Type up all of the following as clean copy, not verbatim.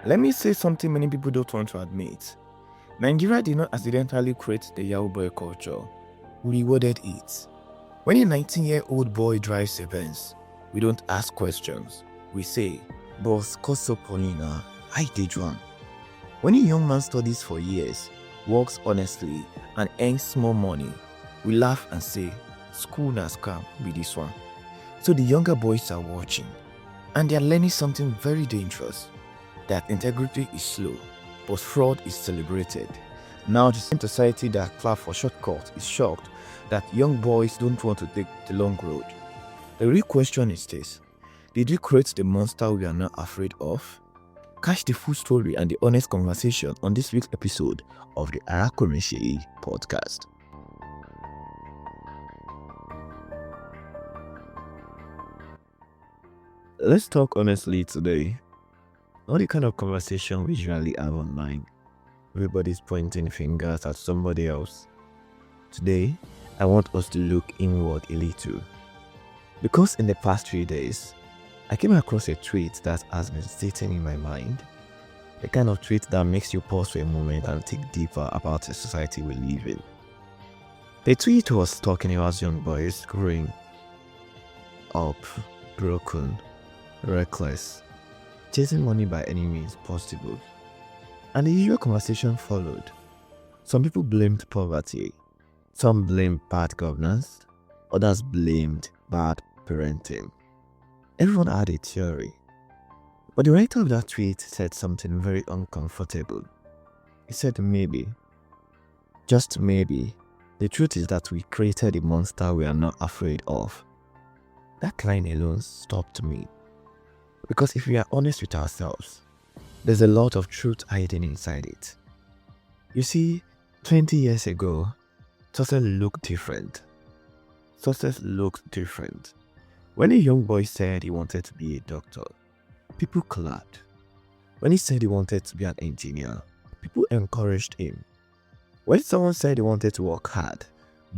Let me say something many people don't want to admit. Nigeria did not accidentally create the Yahoo boy culture. We rewarded it. When a 19-year-old boy drives a Benz, we don't ask questions. We say, "Boss, Koso Polina, I did one." When a young man studies for years, works honestly, and earns small money, we laugh and say, "School na scam be this one." So the younger boys are watching, and they are learning something very dangerous. That integrity is slow, but fraud is celebrated. Now the same society that clap for shortcuts is shocked that young boys don't want to take the long road. The real question is this: did we create the monster we are not afraid of? Catch the full story and the honest conversation on this week's episode of the Arákùnrin Seyi Podcast. Let's talk honestly today. Not the kind of conversation we usually have online. Everybody's pointing fingers at somebody else. Today, I want us to look inward a little. Because in the past few days, I came across a tweet that has been sitting in my mind. The kind of tweet that makes you pause for a moment and think deeper about the society we live in. The tweet was talking about young boys growing up, broken, reckless, chasing money by any means possible. And the usual conversation followed. Some people blamed poverty, some blamed bad governance, others blamed bad parenting. Everyone had a theory. But the writer of that tweet said something very uncomfortable. He said maybe, just maybe, the truth is that we created a monster we are not afraid of. That line alone stopped me. Because if we are honest with ourselves, there's a lot of truth hiding inside it. You see, 20 years ago, success looked different. When a young boy said he wanted to be a doctor, people clapped. When he said he wanted to be an engineer, people encouraged him. When someone said he wanted to work hard,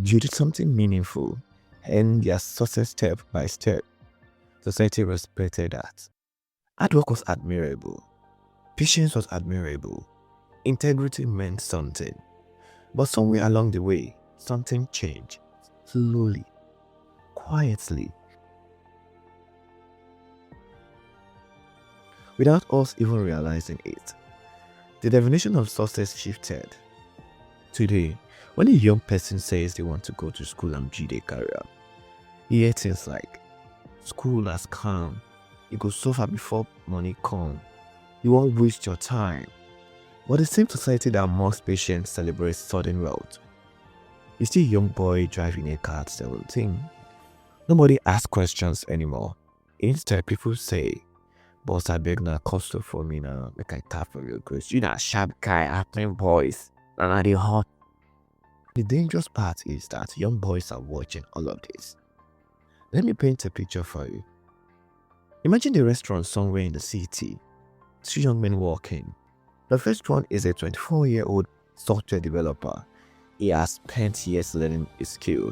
build something meaningful, and their success step by step, society respected that. Hard work was admirable. Patience was admirable. Integrity meant something. But somewhere along the way, something changed. Slowly. Quietly. Without us even realizing it. The definition of success shifted. Today, when a young person says they want to go to school and build a career, he hears things like, "School has come. You go suffer before money come. You won't waste your time." But the same society that mocks patience celebrates sudden wealth. You see a young boy driving a car at 17. Nobody asks questions anymore. Instead, people say, "Boss, I beg na cost for me now. Make I tap for your grace. You na sharp guy, acting boys. And I dey hot." The dangerous part is that young boys are watching all of this. Let me paint a picture for you. Imagine a restaurant somewhere in the city. Two young men walk in. The first one is a 24-year-old software developer. He has spent years learning a skill.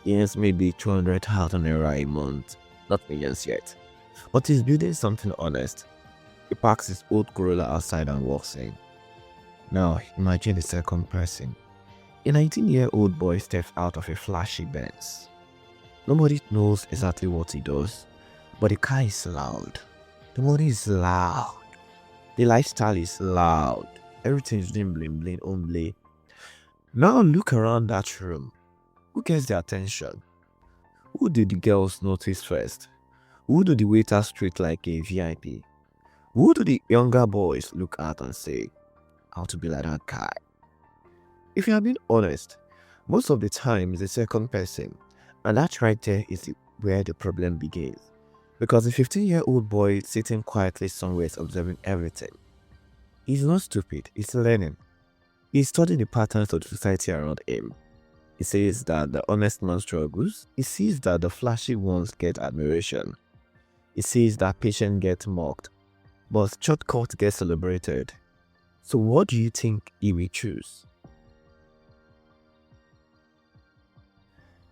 He earns maybe 200,000 naira a month, not millions yet. But he's building something honest. He parks his old Corolla outside and walks in. Now, imagine the second person. A 19-year-old boy steps out of a flashy Benz. Nobody knows exactly what he does, but the car is loud. The money is loud. The lifestyle is loud. Everything is doing bling bling only. Now look around that room. Who gets the attention? Who do the girls notice first? Who do the waiters treat like a VIP? Who do the younger boys look at and say, "How to be like that guy"? If you are being honest, most of the time it's the second person, and that right there is where the problem begins. Because the 15-year-old boy sitting quietly somewhere is observing everything. He's not stupid, he's learning. He's studying the patterns of the society around him. He says that the honest man struggles. He sees that the flashy ones get admiration. He sees that patient gets mocked, but shortcut gets celebrated. So what do you think he will choose?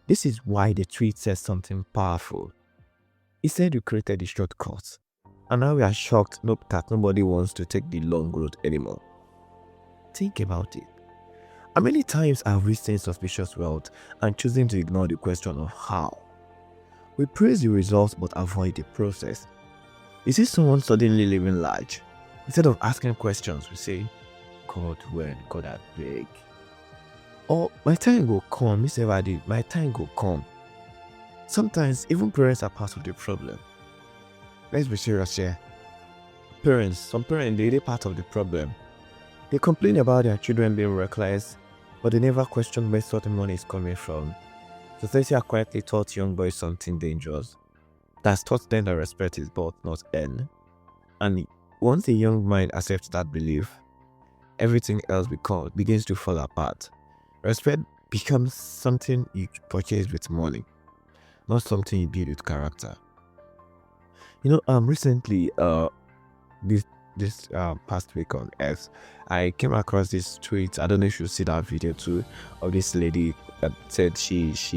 This is why the tweet says something powerful. He said you created the shortcut. And now we are shocked that nobody wants to take the long road anymore. Think about it. How many times have we seen suspicious wealth and choosing to ignore the question of how? We praise the results but avoid the process. You see someone suddenly living large. Instead of asking questions, we say, God, when? God, I beg. Or, my time will come, Miss Evadi, my time will come. Sometimes, even parents are part of the problem. Let's be serious here. Some parents, they're part of the problem. They complain about their children being reckless, but they never question where certain money is coming from. Society has quietly taught young boys something dangerous. That's taught them that respect is bought, not earned. And once a young mind accepts that belief, everything else begins to fall apart. Respect becomes something you purchase with money, not something you build with character. Recently, this past week on X, I came across this tweet. I don't know if you see that video too, of this lady that said she's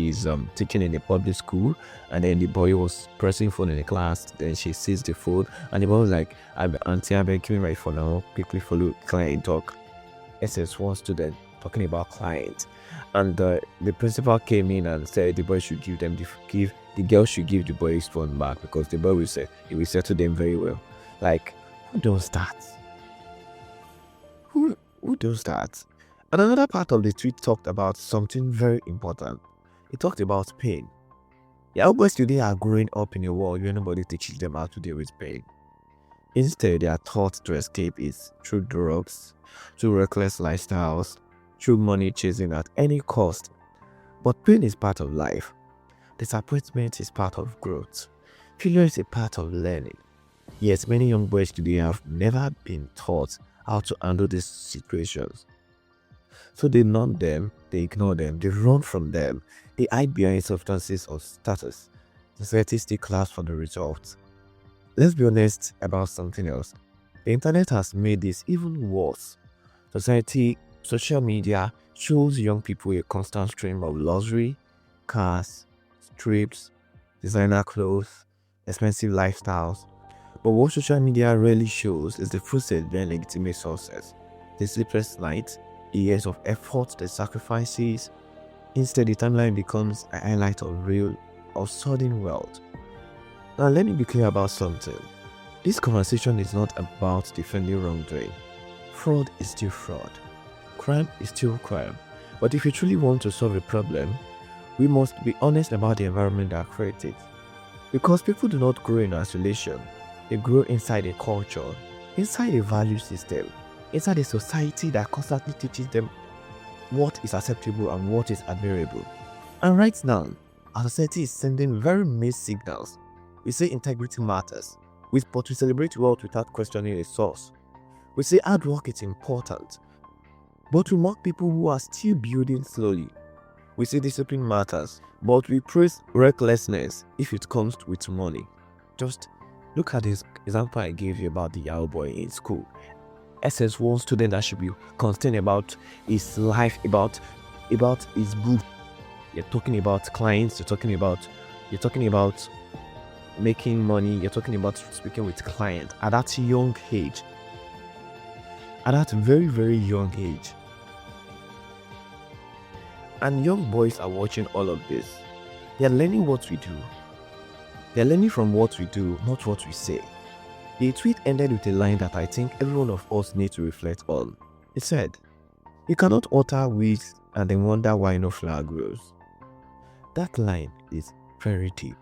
teaching in a public school, and then the boy was pressing phone in the class. Then she sees the phone, and the boy was like, "Auntie, I've been giving my phone now. Quickly follow client talk." SS1 student talking about client, and the principal came in and said the boy should give the girl should give the boy his phone back, because the boy will say he will settle them very well. Like, who does that? Who does that? And another part of the tweet talked about something very important. It talked about pain. Young boys today are growing up in a world where nobody teaches them how to deal with pain. Instead, they are taught to escape it through drugs, through reckless lifestyles, through money chasing at any cost. But pain is part of life. Disappointment is part of growth. Failure is a part of learning. Yet many young boys today have never been taught how to handle these situations. So they numb them, they ignore them, they run from them, they hide behind substances or status. Society still claps for the results. Let's be honest about something else. The internet has made this even worse. Social media shows young people a constant stream of luxury, cars, trips, designer clothes, expensive lifestyles. But what social media rarely shows is the process behind legitimate success. The sleepless nights, the years of effort, the sacrifices. Instead, the timeline becomes a highlight of sudden wealth. Now, let me be clear about something. This conversation is not about defending wrongdoing. Fraud is still fraud. Crime is still crime. But if you truly want to solve a problem, we must be honest about the environment that creates it. Because people do not grow in isolation. They grow inside a culture, inside a value system, inside a society that constantly teaches them what is acceptable and what is admirable. And right now, our society is sending very mixed signals. We say integrity matters, but we celebrate wealth without questioning its source. We say hard work is important, but we mock people who are still building slowly. We say discipline matters, but we praise recklessness if it comes with money. Just look at this example I gave you about the young boy in school. SS1 student that should be concerned about his life, about his book. You're talking about clients, you're talking about making money, you're talking about speaking with clients at that young age. At that very, very young age. And young boys are watching all of this. They're learning what we do. They're learning from what we do, not what we say. The tweet ended with a line that I think every one of us needs to reflect on. It said, "You cannot water weeds and then wonder why no flower grows." That line is very deep,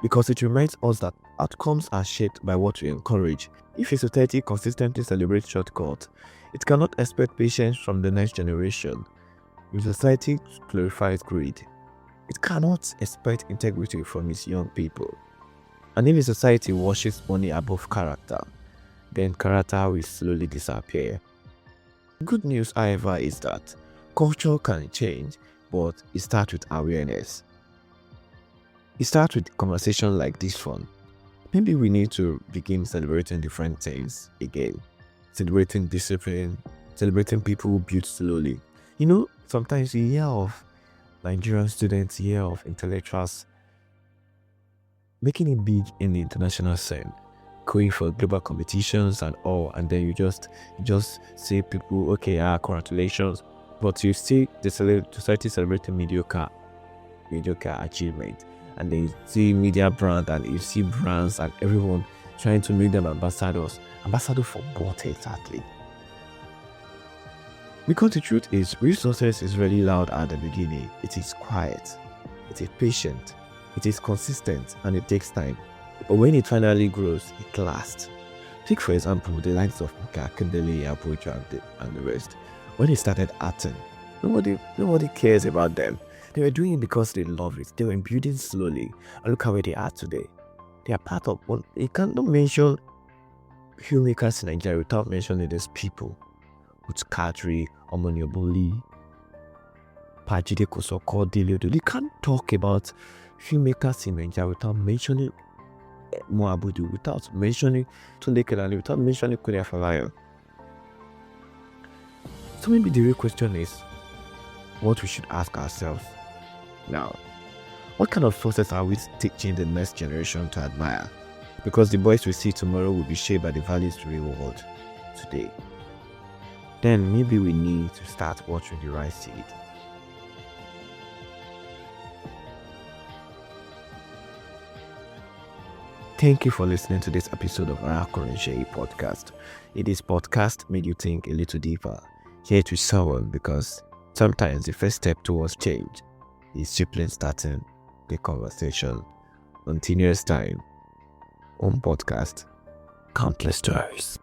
because it reminds us that outcomes are shaped by what we encourage. If a society consistently celebrates shortcuts, it cannot expect patience from the next generation. If society glorifies greed, it cannot expect integrity from its young people. And if a society worships money above character, then character will slowly disappear. The good news, however, is that culture can change, but it starts with awareness. It starts with conversations like this one. Maybe we need to begin celebrating different things again. Celebrating discipline, celebrating people who build slowly. Sometimes you hear of Nigerian students, you hear of intellectuals making it big in the international scene. going for global competitions and all, and then you just see people, okay, congratulations, but you see the society celebrating mediocre achievement, and then you see media brand, and you see brands and everyone trying to make them ambassador for what exactly? Because the truth is, real success is really loud at the beginning. It is quiet, it is patient, it is consistent, and it takes time. But when it finally grows, it lasts. Take for example the likes of Akindele, Abuja, and the rest. When they started acting, nobody cares about them. They were doing it because they love it. They were building slowly, and look how where they are today. They are part of one. You cannot mention filmmakers in Nigeria without mentioning these people. Kadri, Omonioboli, Pajide Kosoko, Deliodo. You can't talk about filmmakers in Nigeria without mentioning Moabudu, without mentioning Tunde Kelani, without mentioning Kunia Falayo. So maybe the real question is what we should ask ourselves now. What kind of success are we teaching the next generation to admire? Because the boys we see tomorrow will be shaped by the values we reward today. Then maybe we need to start watering the right seed. Thank you for listening to this episode of Arákùnrin Seyi Podcast. If this podcast made you think a little deeper, share it with someone, because sometimes the first step towards change is simply starting the conversation. Until next time, on podcast, Countless Stories.